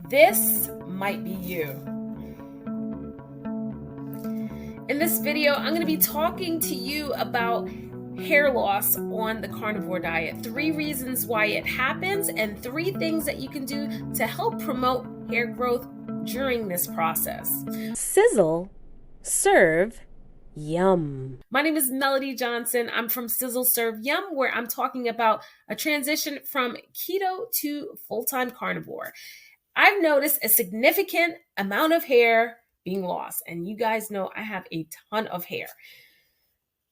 This might be you. In this video, I'm going to be talking to you about hair loss on the carnivore diet, 3 reasons why it happens, and 3 things that you can do to help promote hair growth during this process. Sizzle, serve, yum. My name is Melody Johnson. I'm from Sizzle Serve Yum, where I'm talking about a transition from keto to full-time carnivore. I've noticed a significant amount of hair being lost, and you guys know I have a ton of hair.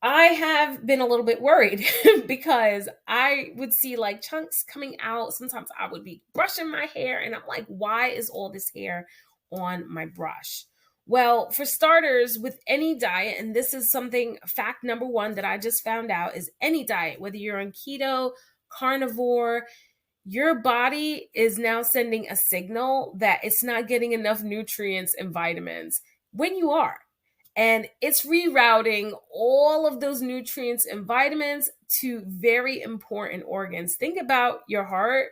I have been a little bit worried because I would see like chunks coming out. Sometimes I would be brushing my hair and I'm like, why is all this hair on my brush? Well, for starters, with any diet, and this is fact number 1 that I just found out, is any diet, whether you're on keto, carnivore, your body is now sending a signal that it's not getting enough nutrients and vitamins when you are. And it's rerouting all of those nutrients and vitamins to very important organs. Think about your heart,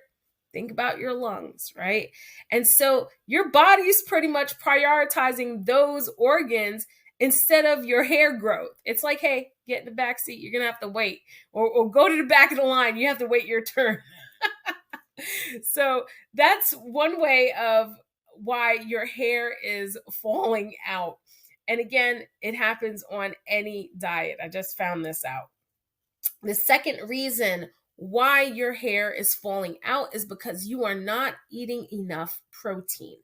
think about your lungs, right? And so your body's pretty much prioritizing those organs instead of your hair growth. It's like, hey, get in the back seat, you're gonna have to wait, or go to the back of the line, you have to wait your turn. So that's one way of why your hair is falling out. And again, it happens on any diet. I just found this out. The second reason why your hair is falling out is because you are not eating enough protein.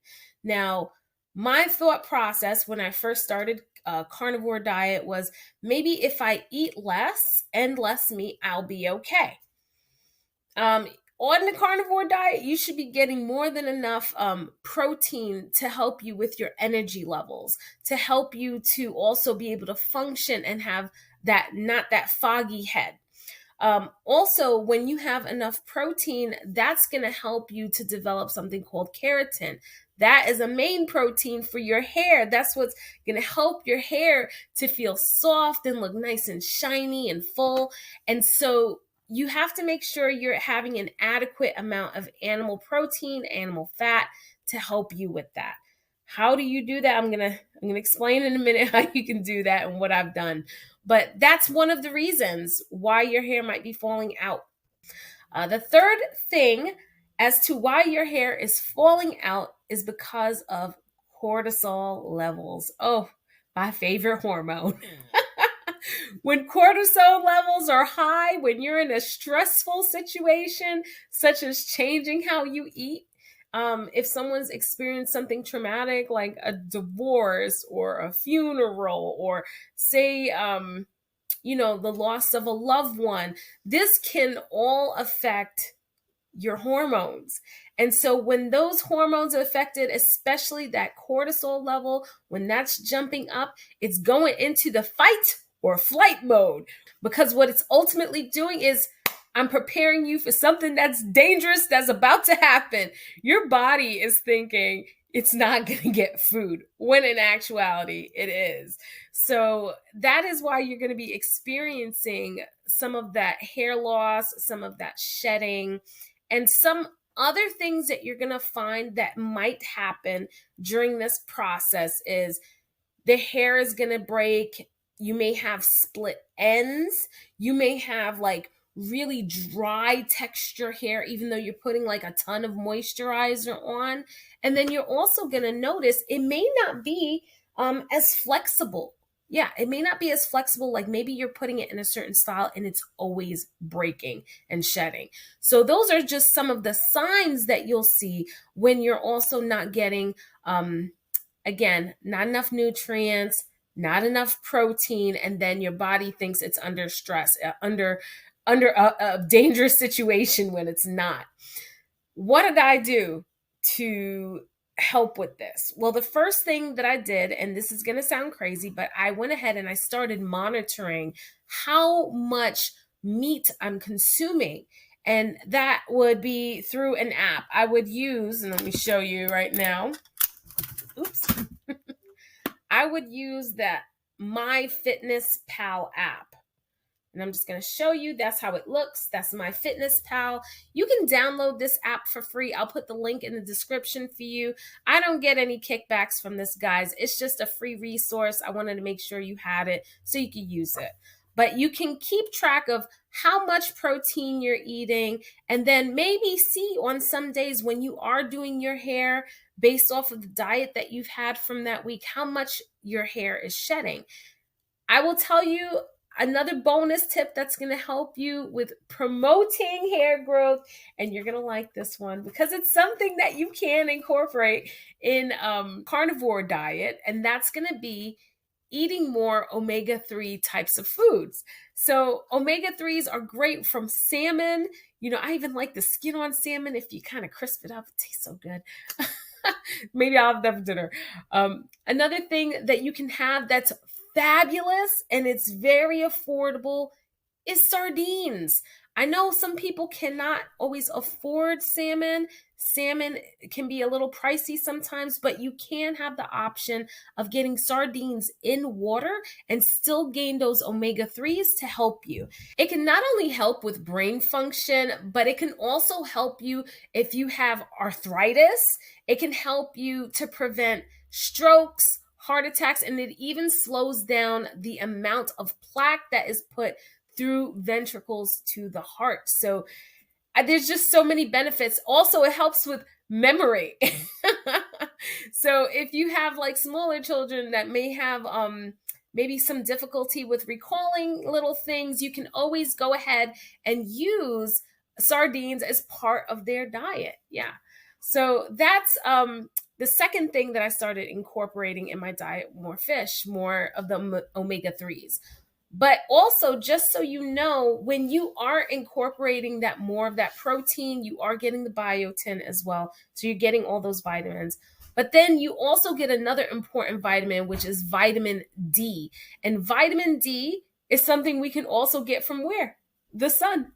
Now, my thought process when I first started a carnivore diet was maybe if I eat less and less meat, I'll be okay. On the carnivore diet, you should be getting more than enough protein to help you with your energy levels, to help you to also be able to function and have not that foggy head. Also, when you have enough protein, that's going to help you to develop something called keratin. That is a main protein for your hair. That's what's going to help your hair to feel soft and look nice and shiny and full. And so you have to make sure you're having an adequate amount of animal protein, animal fat to help you with that. How do you do that? I'm gonna explain in a minute how you can do that and what I've done. But that's one of the reasons why your hair might be falling out. The third thing as to why your hair is falling out is because of cortisol levels. Oh, my favorite hormone. When cortisol levels are high, when you're in a stressful situation, such as changing how you eat, if someone's experienced something traumatic like a divorce or a funeral, or say, the loss of a loved one, this can all affect your hormones. And so when those hormones are affected, especially that cortisol level, when that's jumping up, it's going into the fight or flight mode, because what it's ultimately doing is I'm preparing you for something that's dangerous that's about to happen. Your body is thinking it's not going to get food, when in actuality it is. So that is why you're going to be experiencing some of that hair loss, some of that shedding, and some other things that you're going to find that might happen during this process is the hair is going to break. You may have split ends. You may have like really dry texture hair, even though you're putting like a ton of moisturizer on. And then you're also going to notice it may not be as flexible. Yeah, it may not be as flexible. Like maybe you're putting it in a certain style and it's always breaking and shedding. So those are just some of the signs that you'll see when you're also not getting, again, not enough nutrients, not enough protein, and then your body thinks it's under stress, under a dangerous situation when it's not. What did I do to help with this? Well, the first thing that I did, and this is going to sound crazy, but I went ahead and I started monitoring how much meat I'm consuming. And that would be through an app I would use, and let me show you right now. Oops. I would use that MyFitnessPal app. And I'm just going to show you. That's how it looks. That's MyFitnessPal. You can download this app for free. I'll put the link in the description for you. I don't get any kickbacks from this, guys. It's just a free resource. I wanted to make sure you had it so you could use it. But you can keep track of how much protein you're eating, and then maybe see on some days when you are doing your hair based off of the diet that you've had from that week, how much your hair is shedding. I will tell you another bonus tip that's going to help you with promoting hair growth, and you're going to like this one because it's something that you can incorporate in carnivore diet, and that's going to be eating more omega-3 types of foods. So omega-3s are great from salmon. You know, I even like the skin on salmon. If you kind of crisp it up, it tastes so good. Maybe I'll have that for dinner. Another thing that you can have that's fabulous and it's very affordable is sardines. I know some people cannot always afford salmon. Salmon can be a little pricey sometimes, but you can have the option of getting sardines in water and still gain those omega-3s to help you. It can not only help with brain function, but it can also help you if you have arthritis. It can help you to prevent strokes, heart attacks, and it even slows down the amount of plaque that is put through ventricles to the heart. So there's just so many benefits. Also, it helps with memory. So if you have like smaller children that may have maybe some difficulty with recalling little things, you can always go ahead and use sardines as part of their diet. Yeah. So that's the second thing that I started incorporating in my diet: more fish, more of the omega-3s. But also, just so you know, when you are incorporating that more of that protein, you are getting the biotin as well. So you're getting all those vitamins. But then you also get another important vitamin, which is vitamin D. And vitamin D is something we can also get from where? The sun.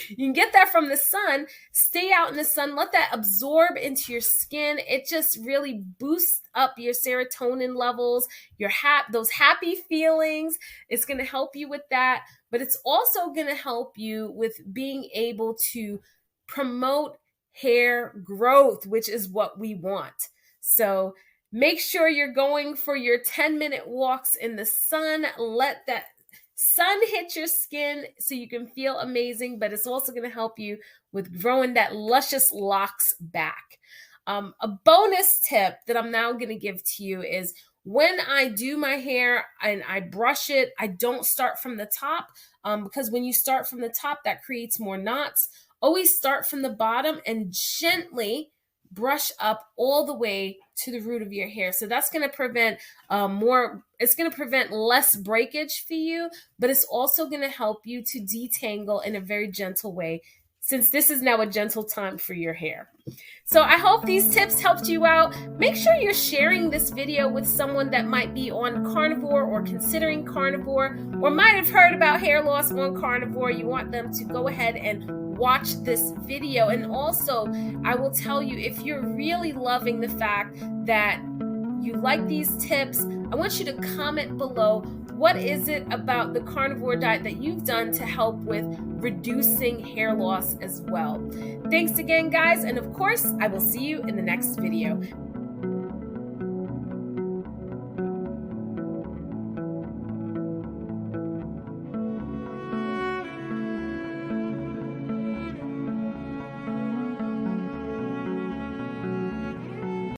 You can get that from the sun. Stay out in the sun. Let that absorb into your skin. It just really boosts up your serotonin levels, those happy feelings. It's going to help you with that. But it's also going to help you with being able to promote hair growth, which is what we want. So make sure you're going for your 10-minute walks in the sun. Let that sun hit your skin so you can feel amazing, but it's also going to help you with growing that luscious locks back. A bonus tip that I'm now going to give to you is when I do my hair and I brush it, I don't start from the top because when you start from the top, that creates more knots. Always start from the bottom and gently brush up all the way to the root of your hair. So that's going to prevent it's going to prevent less breakage for you, but it's also going to help you to detangle in a very gentle way, since this is now a gentle time for your hair. So I hope these tips helped you out. Make sure you're sharing this video with someone that might be on carnivore or considering carnivore, or might have heard about hair loss on carnivore. You want them to go ahead and watch this video. And also, I will tell you, if you're really loving the fact that you like these tips, I want you to comment below, what is it about the carnivore diet that you've done to help with reducing hair loss as well? Thanks again, guys. And of course, I will see you in the next video.